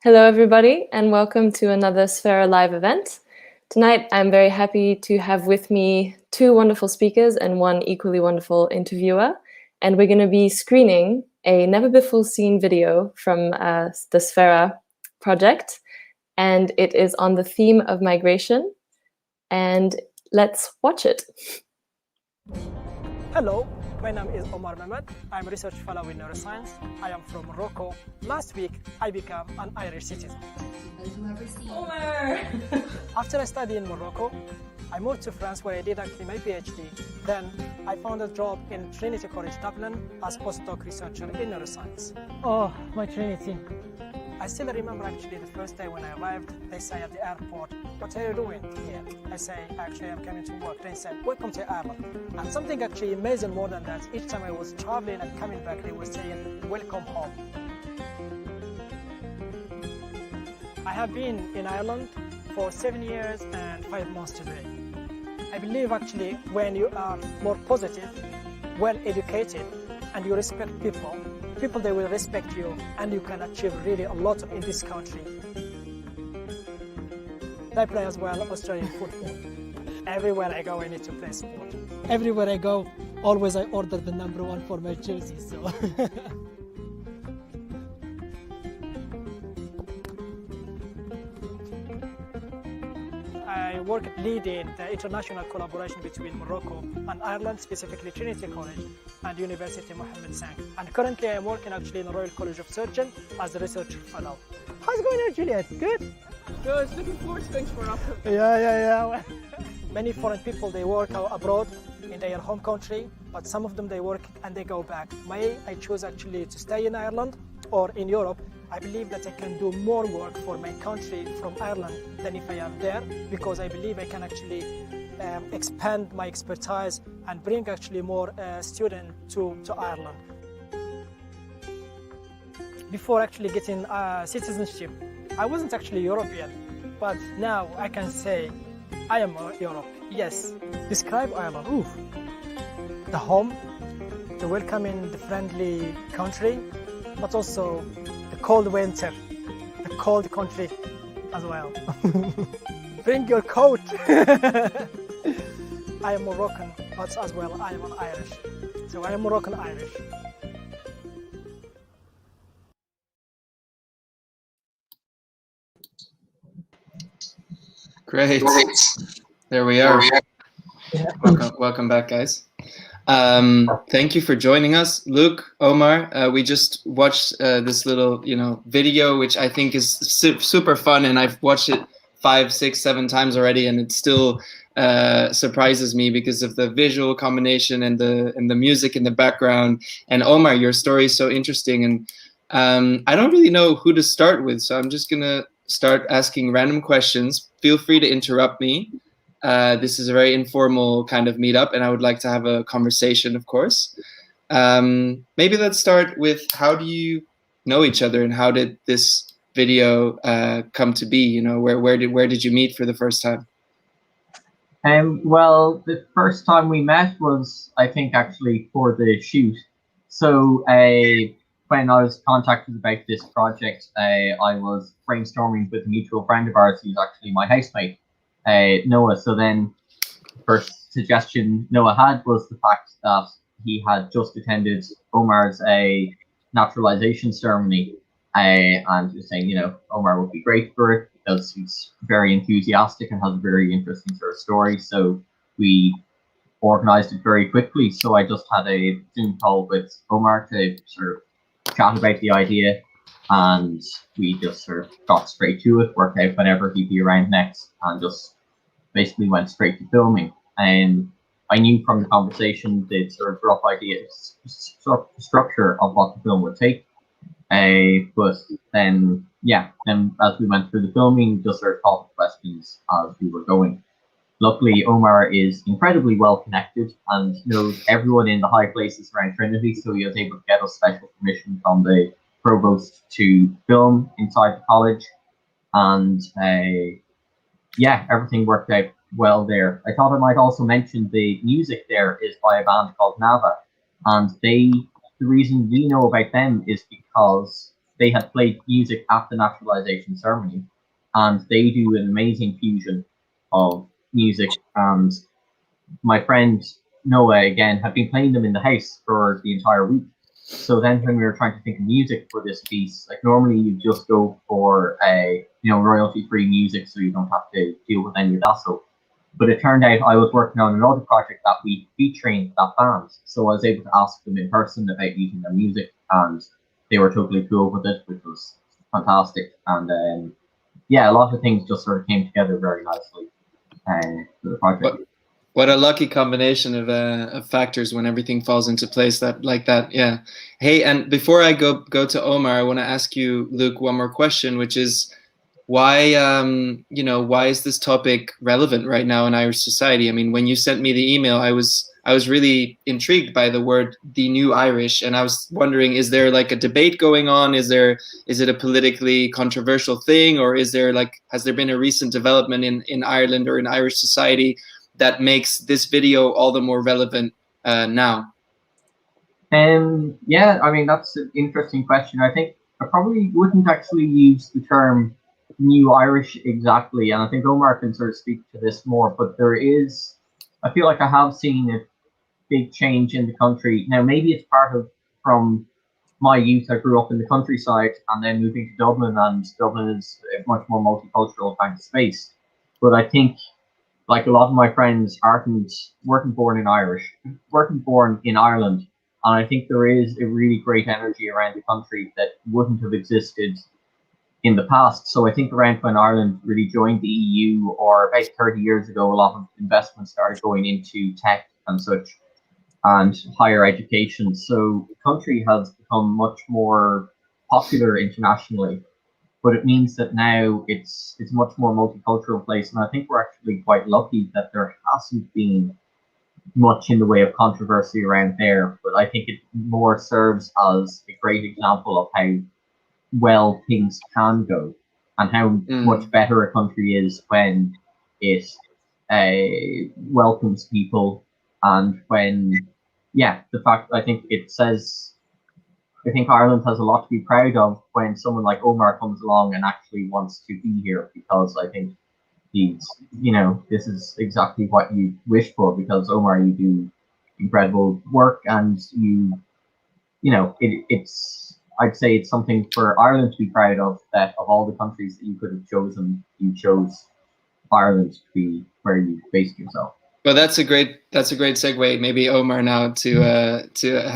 Hello, everybody, and welcome to another Sphera live event. Tonight, I'm very happy to have with me two wonderful speakers and one equally wonderful interviewer. And we're going to be screening a never-before-seen video from the Sphera project. And it is on the theme of migration. And let's watch it. Hello, my name is Omar. I'm a research fellow in neuroscience. I am from Morocco. Last week, I became an Irish citizen. Omar! After I studied in Morocco, I moved to France where I did actually my PhD. Then I found a job in Trinity College Dublin as postdoc researcher in neuroscience. Oh, my Trinity. I still remember actually the first day when I arrived, they say at the airport, "What are you doing here?" I say, "Actually, I'm coming to work." They said, "Welcome to Ireland." And something actually amazing more than that, each time I was traveling and coming back, they were saying, "Welcome home." I have been in Ireland for 7 years and 5 months today. I believe actually when you are more positive, well educated, and you respect people, they will respect you, and you can achieve really a lot in this country. I play as well Australian football. Everywhere I go, I need to play sport. Everywhere I go, always I order the number 1 for my jersey, so. I work leading the international collaboration between Morocco and Ireland, specifically Trinity College and University Mohammed V. And currently I'm working actually in the Royal College of Surgeons as a research fellow. How's it going there, Juliet? Good? Good, looking forward to going to Morocco. Yeah. Many foreign people, they work abroad in their home country, but some of them they work and they go back. I choose actually to stay in Ireland or in Europe. I believe that I can do more work for my country from Ireland than if I am there, because I believe I can actually expand my expertise and bring actually more students to Ireland. Before actually getting citizenship, I wasn't actually European, but now I can say I am Europe. Yes, describe Ireland. Ooh. The home, the welcoming, the friendly country, but also the cold winter, the cold country as well. Bring your coat. I am Moroccan, but as well I am an Irish. So I am Moroccan Irish. Great. There we are. Yeah. Welcome back, guys. Thank you for joining us, Luke, Omar. We just watched this little, video, which I think is super fun, and I've watched it 5, 6, 7 times already, and it still surprises me because of the visual combination and the music in the background. And Omar, your story is so interesting, and I don't really know who to start with, so I'm just gonna start asking random questions. Feel free to interrupt me. This is a very informal kind of meetup, and I would like to have a conversation, of course. Maybe let's start with, how do you know each other, and how did this video come to be? Where did you meet for the first time? Well, the first time we met was, I think, actually for the shoot. So when I was contacted about this project, I was brainstorming with a mutual friend of ours who's actually my housemate, Noah. So then first suggestion Noah had was the fact that he had just attended Omar's naturalization ceremony, and just saying, Omar would be great for it because he's very enthusiastic and has a very interesting sort of story. So we organized it very quickly. So I just had a Zoom call with Omar to sort of chat about the idea, and we just sort of got straight to it, worked out whenever he'd be around next, and just basically went straight to filming. And I knew from the conversation the sort of rough idea, sort of structure of what the film would take. But then as we went through the filming, just sort of thought of questions as we were going. Luckily, Omar is incredibly well connected and knows everyone in the high places around Trinity, so he was able to get us special permission from the provost to film inside the college. And everything worked out well there. I thought I might also mention the music there is by a band called Nava, and the reason we know about them is because they had played music at the naturalization ceremony, and they do an amazing fusion of music. And my friend Noah, again, had been playing them in the house for the entire week. So then when we were trying to think of music for this piece, like normally you just go for royalty-free music so you don't have to deal with any of that. So, but it turned out I was working on another project that week featuring that band. So I was able to ask them in person about using their music, and they were totally cool with it, which was fantastic. And yeah, a lot of things just sort of came together very nicely for the project. What a lucky combination of factors when everything falls into place like that. Yeah. Hey, and before I go to Omar, I want to ask you, Luke, one more question, which is why why is this topic relevant right now in Irish society? I mean, when you sent me the email, I was really intrigued by the word "the new Irish," and I was wondering, is there like a debate going on? Is it a politically controversial thing, or has there been a recent development in Ireland or in Irish society that makes this video all the more relevant now? Yeah, I mean, that's an interesting question. I think I probably wouldn't actually use the term New Irish exactly, and I think Omar can sort of speak to this more, but I feel like I have seen a big change in the country. Now, maybe it's from my youth. I grew up in the countryside and then moving to Dublin, and Dublin is a much more multicultural kind of space. But I think, like a lot of my friends weren't born in Ireland, and I think there is a really great energy around the country that wouldn't have existed in the past. So I think around when Ireland really joined the EU, or about 30 years ago, a lot of investment started going into tech and such, and higher education. So the country has become much more popular internationally. But it means that now it's a much more multicultural place, and I think we're actually quite lucky that there hasn't been much in the way of controversy around there. But I think it more serves as a great example of how well things can go, and how much better a country is when it welcomes people, and when I think Ireland has a lot to be proud of when someone like Omar comes along and actually wants to be here, because I think this is exactly what you wish for, because Omar, you do incredible work, and I'd say it's something for Ireland to be proud of, that of all the countries that you could have chosen, you chose Ireland to be where you based yourself. Well, that's a great segue. Maybe Omar, now to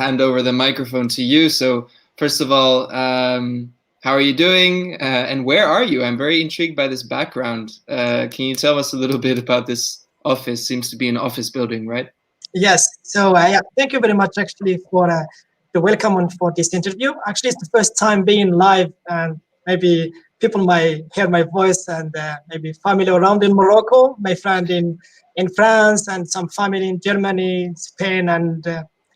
hand over the microphone to you. So first of all, how are you doing, and where are you? I'm very intrigued by this background. Can you tell us a little bit about this office? Seems to be an office building, right? Yes. So thank you very much, actually, for the welcome and for this interview. Actually, it's the first time being live, and maybe people might hear my voice, and maybe family around in Morocco, my friend in France, and some family in Germany, Spain, and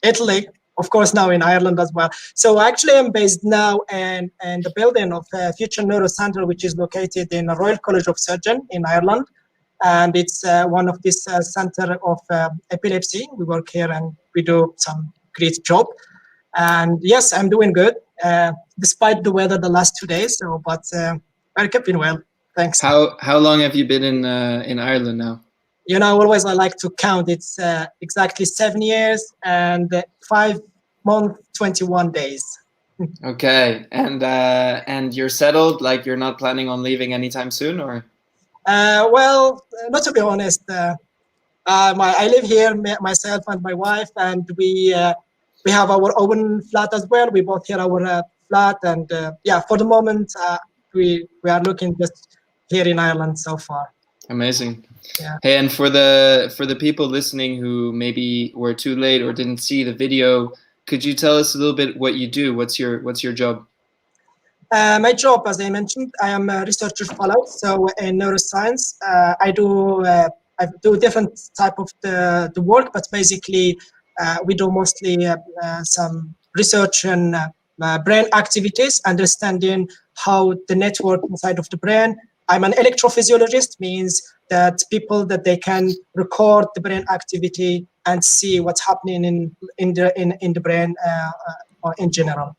Italy. Of course, now in Ireland as well. So actually, I'm based now in the building of Future Neuro Center, which is located in the Royal College of Surgeons in Ireland. And it's one of this center of epilepsy. We work here and we do some great job. And yes, I'm doing good, despite the weather the last 2 days. So, but I'm keeping well. Thanks. How long have you been in Ireland now? Always I like to count. It's exactly 7 years and 5 months, 21 days. Okay, and you're settled? Like, you're not planning on leaving anytime soon, or? Well, not to be honest. I live here, myself and my wife, and we have our own flat as well. We both have our flat, and for the moment, we are looking just here in Ireland so far. Amazing. Yeah. Hey, and for the people listening who maybe were too late or didn't see the video, could you tell us a little bit what you do? What's your job? My job, as I mentioned, I am a researcher fellow. So in neuroscience, I do different type of the work, but basically we do mostly some research and brain activities, understanding how the network inside of the brain. I'm an electrophysiologist, means that people that they can record the brain activity and see what's happening in the brain in general.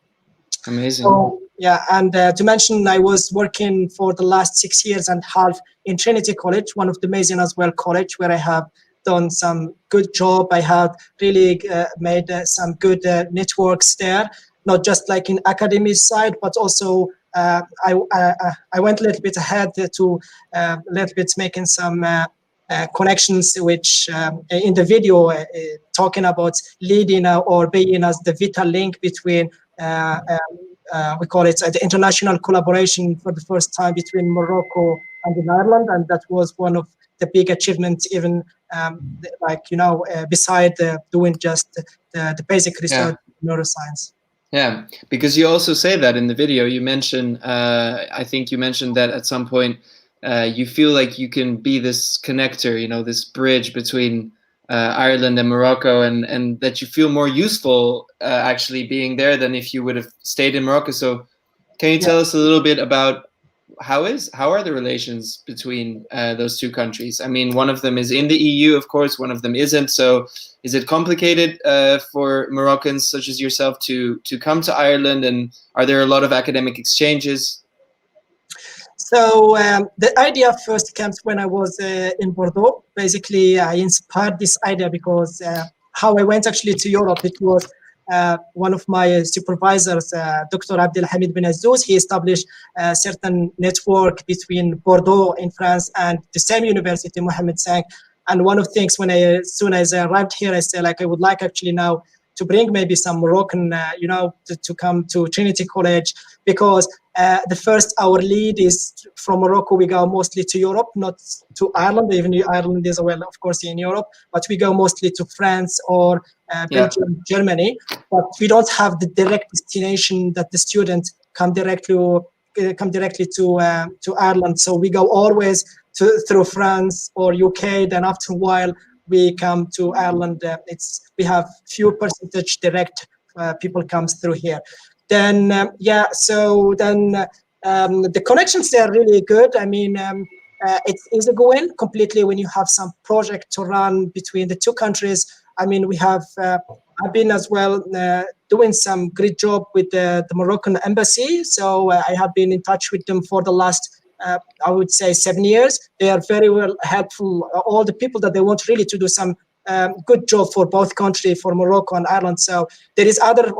Amazing. So Yeah, and to mention, I was working for the last 6 years and a half in Trinity College, one of the amazing as well college, where I have done some good job. I have really made some good networks there, not just like in academic side, but also I went a little bit ahead to a little bit making some connections, which in the video talking about leading or being as the vital link between we call it the international collaboration for the first time between Morocco and Ireland, and that was one of the big achievements, even beside doing just the basic research in neuroscience. Yeah, because you also say that in the video. You mentioned, I think you mentioned that at some point you feel like you can be this connector, you know, this bridge between Ireland and Morocco, and that you feel more useful actually being there than if you would have stayed in Morocco. So can you tell us a little bit about how are the relations between those two countries? I mean, one of them is in the EU, of course, one of them isn't. So is it complicated for Moroccans such as yourself to come to Ireland, and are there a lot of academic exchanges? So the idea first comes when I was in Bordeaux. Basically, I inspired this idea because how I went actually to Europe, it was one of my supervisors, Dr. Abdelhamid Ben Azouz. He established a certain network between Bordeaux in France and the same university, Mohammed V. And one of the things as soon as I arrived here, I said, like, I would like actually now to bring maybe some Moroccan, to come to Trinity College, because our lead is from Morocco. We go mostly to Europe, not to Ireland. Even Ireland is well, of course, in Europe, but we go mostly to France or Belgium, Germany. But we don't have the direct destination that the students come directly to Ireland. So we go always through France or UK. Then after a while, we come to Ireland. We have few percentage direct people comes through here. Then the connections are really good. I mean, it's easy going completely when you have some project to run between the two countries. I mean, we have I've been as well doing some great job with the Moroccan embassy. So I have been in touch with them for the last I would say 7 years. They are very well helpful. All the people that they want really to do some good job for both countries, for Morocco and Ireland. So there is other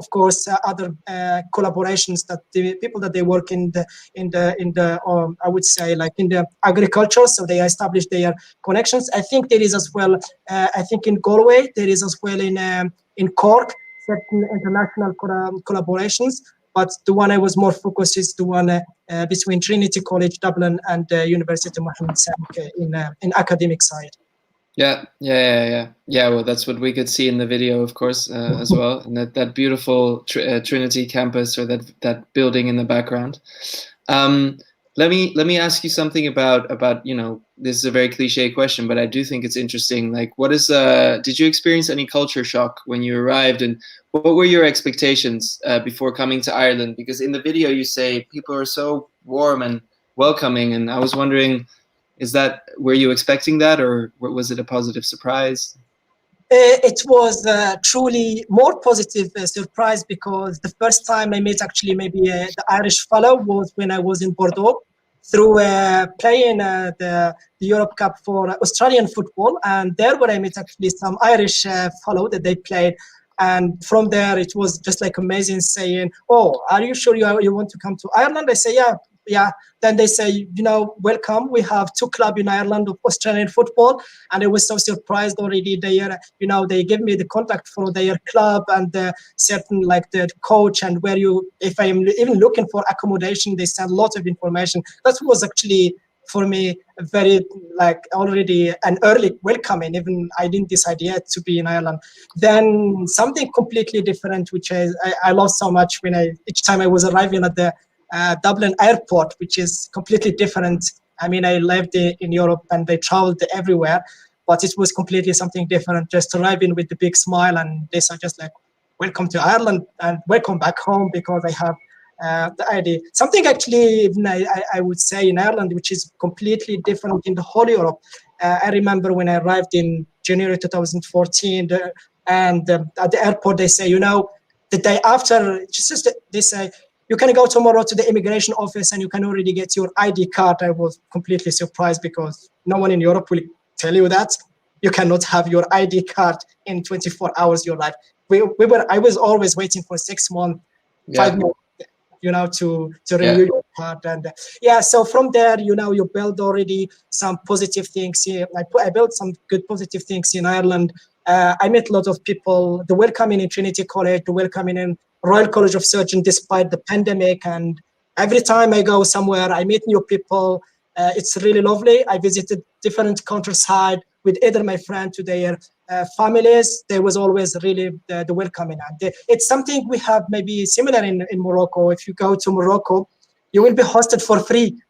collaborations that the people that they work in the I would say like in the agriculture. So they establish their connections. I think there is as well. I think in Galway there is as well in Cork certain international collaborations. But the one I was more focused is the one between Trinity College Dublin and University Mohammed V in academic side. Yeah. Well, that's what we could see in the video, of course, as well, and that beautiful Trinity campus, or that building in the background. Let me ask you something about this is a very cliche question, but I do think it's interesting. Like, did you experience any culture shock when you arrived, and what were your expectations before coming to Ireland? Because in the video you say people are so warm and welcoming, and I was wondering, were you expecting that, or was it a positive surprise? It was truly more positive surprise, because the first time I met actually maybe the Irish fellow was when I was in Bordeaux through playing the Europe Cup for Australian football, and there where I met actually some Irish fellow that they played. And from there, it was just like amazing, saying, "Oh, are you sure you want to come to Ireland?" I say, "Yeah." Then they say, "Welcome. We have 2 clubs in Ireland of Australian football." And I was so surprised already. They gave me the contact for their club and certain like the coach, and if I am even looking for accommodation, they send lots of information. That was actually for me very already an early welcoming. Even I didn't decide yet to be in Ireland. Then something completely different, which I love so much when each time I was arriving at the Dublin airport, which is completely different. I mean, I lived in Europe and I traveled everywhere, but it was completely something different. Just arriving with the big smile, and they are just like, "Welcome to Ireland and welcome back home," because I have the ID. Something actually, even I would say in Ireland, which is completely different in the whole Europe. I remember when I arrived in January 2014, and at the airport they say, the day after, they say, you can go tomorrow to the immigration office and you can already get your ID card. I was completely surprised because no one in Europe will tell you that you cannot have your ID card in 24 hours of your life. I was always waiting for 6 months, 5 months, to renew your card. And so from there, you build already some positive things here. I built some good positive things in Ireland. I met a lot of people, the welcoming in Trinity College, the welcoming in Royal College of Surgeons despite the pandemic. And every time I go somewhere, I meet new people. It's really lovely. I visited different countryside with either my friend to their families. There was always really the welcoming. And it's something we have maybe similar in Morocco. If you go to Morocco, you will be hosted for free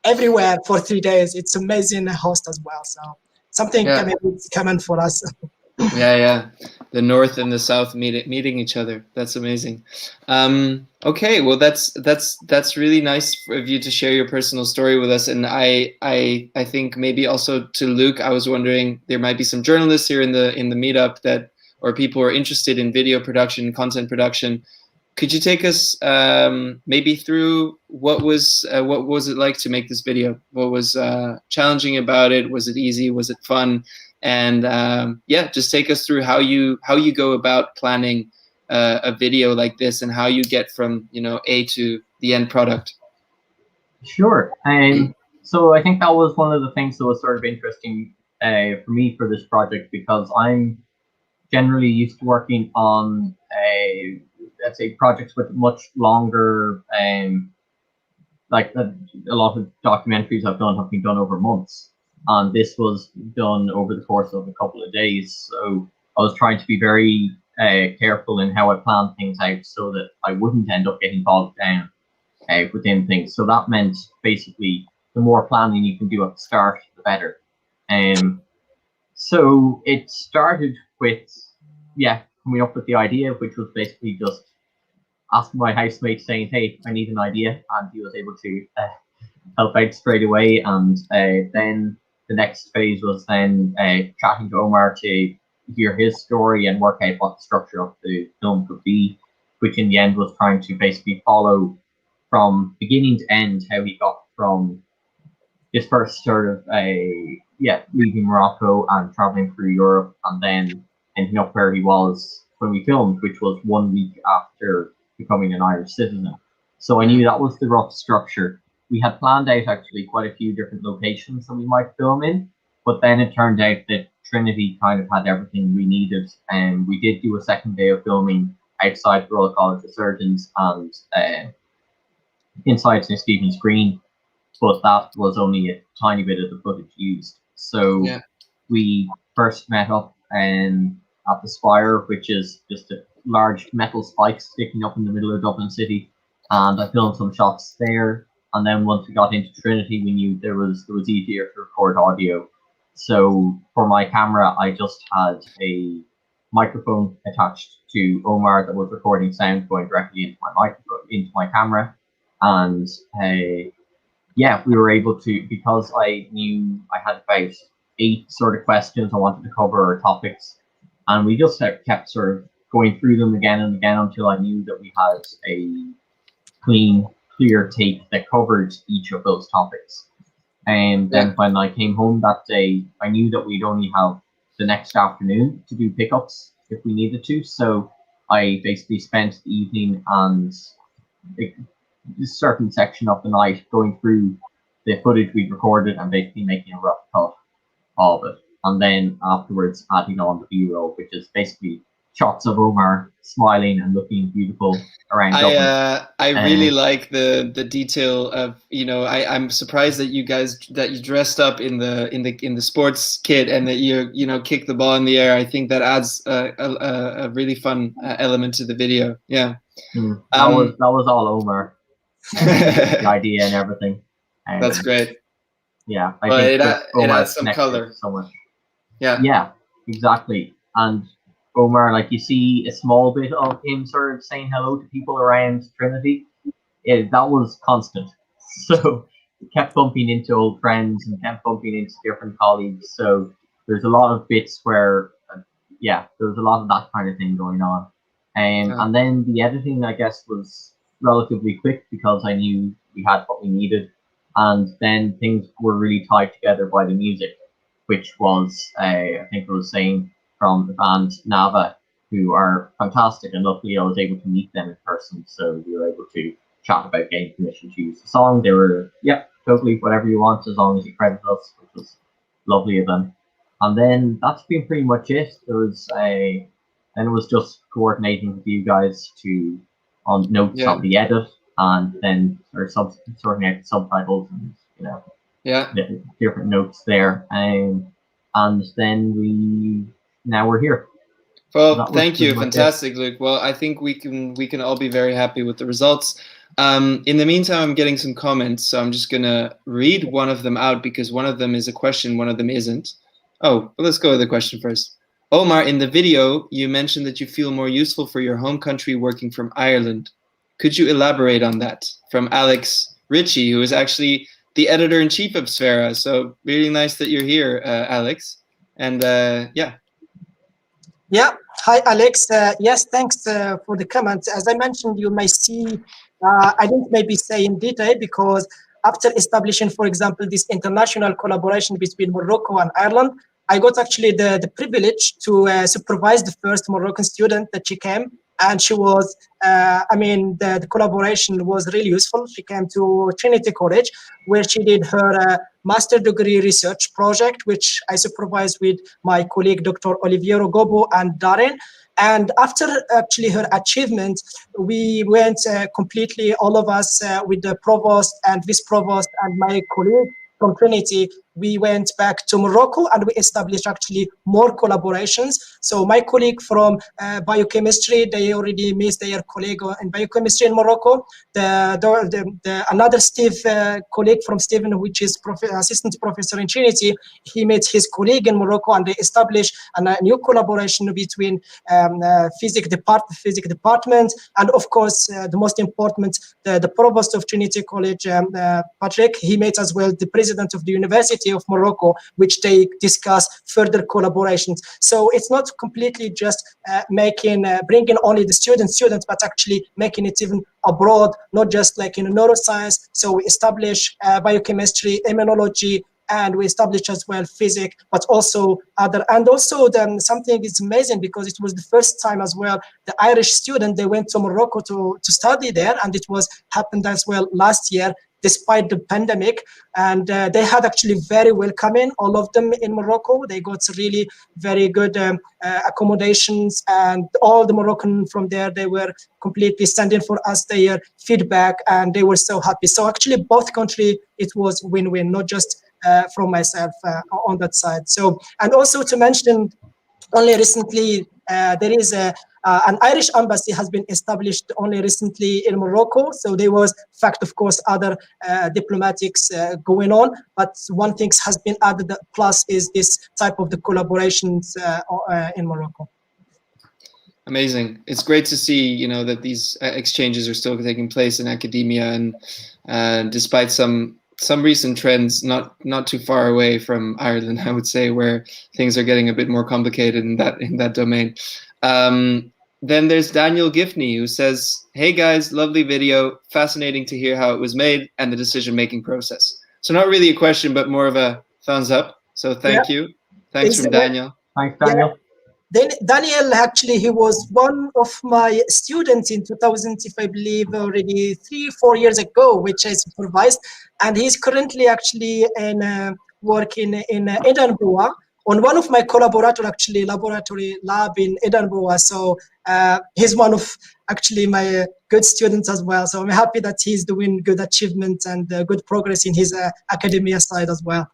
everywhere for 3 days. It's amazing host as well. So something maybe it's common for us. The north and the south meeting each other. That's amazing. Okay, well, that's really nice of you to share your personal story with us. And I think maybe also to Luke, I was wondering, there might be some journalists here in the meetup or people who are interested in video production, content production. Could you take us maybe through what was it like to make this video? What was challenging about it? Was it easy? Was it fun? And just take us through how you go about planning a video like this and how you get from A to the end product. Sure. So I think that was one of the things that was sort of interesting for me for this project, because I'm generally used to working on let's say projects with much longer, like a lot of documentaries I've done have been done over months. And this was done over the course of a couple of days. So I was trying to be very careful in how I planned things out so that I wouldn't end up getting bogged down within things. So that meant basically the more planning you can do at the start, the better. So it started with, coming up with the idea, which was basically just asking my housemate saying, hey, I need an idea. And he was able to help out straight away. And then the next phase was then chatting to Omar to hear his story and work out what the structure of the film could be, which in the end was trying to basically follow from beginning to end how he got from his first sort of leaving Morocco and traveling through Europe and then ending up where he was when we filmed, which was 1 week after becoming an Irish citizen. So I knew that was the rough structure. We had planned out actually quite a few different locations that we might film in, but then it turned out that Trinity kind of had everything we needed, and we did do a second day of filming outside the Royal College of Surgeons and inside St. Stephen's Green, but that was only a tiny bit of the footage used. So we first met up at the Sphera, which is just a large metal spike sticking up in the middle of Dublin City, and I filmed some shots there. And then once we got into Trinity, we knew it was easier to record audio. So for my camera, I just had a microphone attached to Omar that was recording sound going directly into my microphone, into my camera. And we were able to, because I knew I had about 8 sort of questions I wanted to cover or topics, and we just kept sort of going through them again and again until I knew that we had a clear tape that covered each of those topics. And then when I came home that day, I knew that we'd only have the next afternoon to do pickups if we needed to. So I basically spent the evening and a certain section of the night going through the footage we'd recorded and basically making a rough cut of it. And then afterwards adding on the B-roll, which is basically shots of Omar smiling and looking beautiful around Dublin. I really like the detail of, I'm surprised that you dressed up in the sports kit and that you kick the ball in the air. I think that adds a really fun element to the video. Yeah. That was all Omar. The idea and everything. That's great. Yeah, I think it adds some color. So much. Yeah. Yeah, exactly. And Omar, like you see a small bit of him sort of saying hello to people around Trinity. That was constant. So it kept bumping into old friends and kept bumping into different colleagues. So there's a lot of bits where, there was a lot of that kind of thing going on. And then the editing, I guess, was relatively quick because I knew we had what we needed. And then things were really tied together by the music, which was, I think I was saying, from the band Nava, who are fantastic, and luckily I was able to meet them in person, so we were able to chat about getting permission to use the song. They were, yeah, totally whatever you want as long as you credit us, which was lovely of them. And then that's been pretty much it. Then it was just coordinating with you guys on notes on the edit, and then sorting out the subtitles and different notes there. And then now we're here. Well, thank you, fantastic, Luke. Well, I think we can all be very happy with the results. In the meantime, I'm getting some comments, so I'm just gonna read one of them out because one of them is a question, one of them isn't. Oh, well, let's go with the question first. Omar, in the video, you mentioned that you feel more useful for your home country working from Ireland. Could you elaborate on that? From Alex Ritchie, who is actually the editor-in-chief of Sphera. So really nice that you're here, Alex. And yeah. Yeah, hi Alex. Yes, thanks for the comments. As I mentioned, you may see, I didn't maybe say in detail because after establishing, for example, this international collaboration between Morocco and Ireland, I got actually the privilege to supervise the first Moroccan student that she came. And she was, the collaboration was really useful. She came to Trinity College, where she did her master degree research project, which I supervised with my colleague, Dr. Oliviero Gobo and Darren. And after actually her achievement, we went completely, all of us, with the provost and vice provost and my colleague from Trinity, we went back to Morocco and we established actually more collaborations. So my colleague from biochemistry, they already met their colleague in biochemistry in Morocco. Another colleague from Stephen, which is assistant professor in Trinity, he met his colleague in Morocco and they established a new collaboration between physics department and of course the most important, the provost of Trinity College, Patrick, he met as well the president of the University of Morocco, which they discuss further collaborations. So it's not completely just bringing only the students, but actually making it even abroad, not just like in neuroscience. So we establish biochemistry, immunology, and we established as well physics, but also other. And also something is amazing because it was the first time as well, the Irish student, they went to Morocco to study there, and it happened as well last year, despite the pandemic, and they had actually very welcoming, all of them in Morocco. They got really very good accommodations, and all the Moroccan from there, they were completely sending for us their feedback, and they were so happy. So actually both countries, it was win-win, not just from myself on that side. So, and also to mention, only recently there is an Irish embassy has been established only recently in Morocco. So there was, in fact, of course, other diplomatics going on, but one thing has been added plus is this type of the collaborations in Morocco. Amazing. It's great to see, that these exchanges are still taking place in academia, and despite some recent trends, not too far away from Ireland, I would say, where things are getting a bit more complicated in that domain. Then there's Daniel Giffney, who says, "Hey guys, lovely video. Fascinating to hear how it was made and the decision-making process." So not really a question, but more of a thumbs up. So thank you. Thanks from Daniel. Thanks, Daniel. Yeah. Daniel, actually, he was one of my students in 2000, if I believe, already 3-4 years ago, which I supervised. And he's currently actually working in Edinburgh on one of my laboratory lab in Edinburgh. So he's one of actually my good students as well. So I'm happy that he's doing good achievements and good progress in his academia side as well.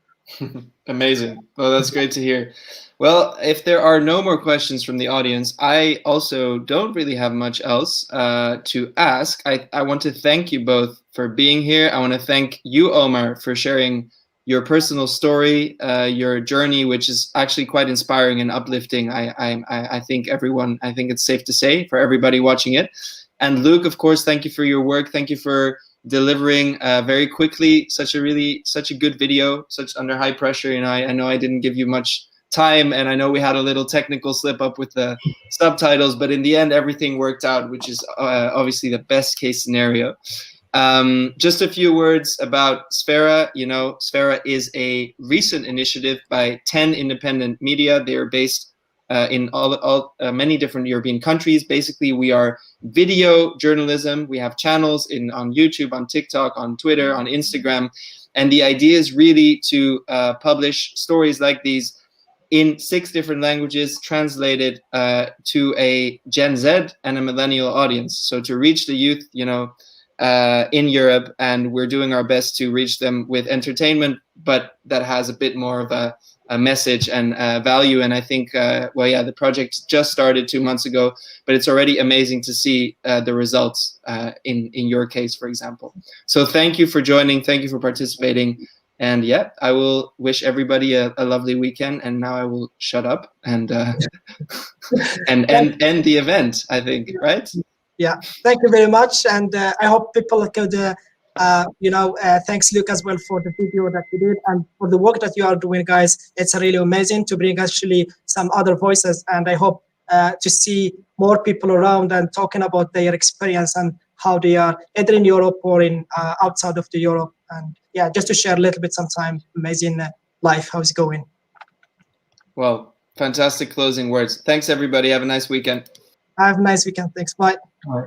Amazing. Well, that's great to hear. Well, if there are no more questions from the audience, I also don't really have much else to ask. I want to thank you both for being here. I want to thank you, Omar, for sharing your personal story, your journey, which is actually quite inspiring and uplifting. I think it's safe to say for everybody watching it. And Luke, of course, thank you for your work. Thank you for delivering very quickly such a good video, such under high pressure. I know I didn't give you much time, and I know we had a little technical slip up with the subtitles, but in the end everything worked out, which is obviously the best case scenario. Just a few words about Sphera. You know, Sphera is a recent initiative by 10 independent media. They are based in many different European countries. Basically, we are video journalism. We have channels on YouTube, on TikTok, on Twitter, on Instagram. And the idea is really to publish stories like these in 6 different languages, translated to a Gen Z and a millennial audience. So to reach the youth, you know, in Europe, and we're doing our best to reach them with entertainment, but that has a bit more of a message and value. And I think, well, yeah, the project just started 2 months ago, but it's already amazing to see the results in your case, for example. So thank you for joining. Thank you for participating. And yeah, I will wish everybody a lovely weekend. And now I will shut up and and end the event, I think, right? Yeah, thank you very much. And I hope people could, thanks Luke as well for the video that you did and for the work that you are doing, guys. It's really amazing to bring actually some other voices. And I hope to see more people around and talking about their experience and how they are either in Europe or in outside of the Europe. And yeah, just to share a little bit sometime. Amazing life. How's it going? Well, fantastic closing words. Thanks, everybody. Have a nice weekend. Have a nice weekend. Thanks. Bye.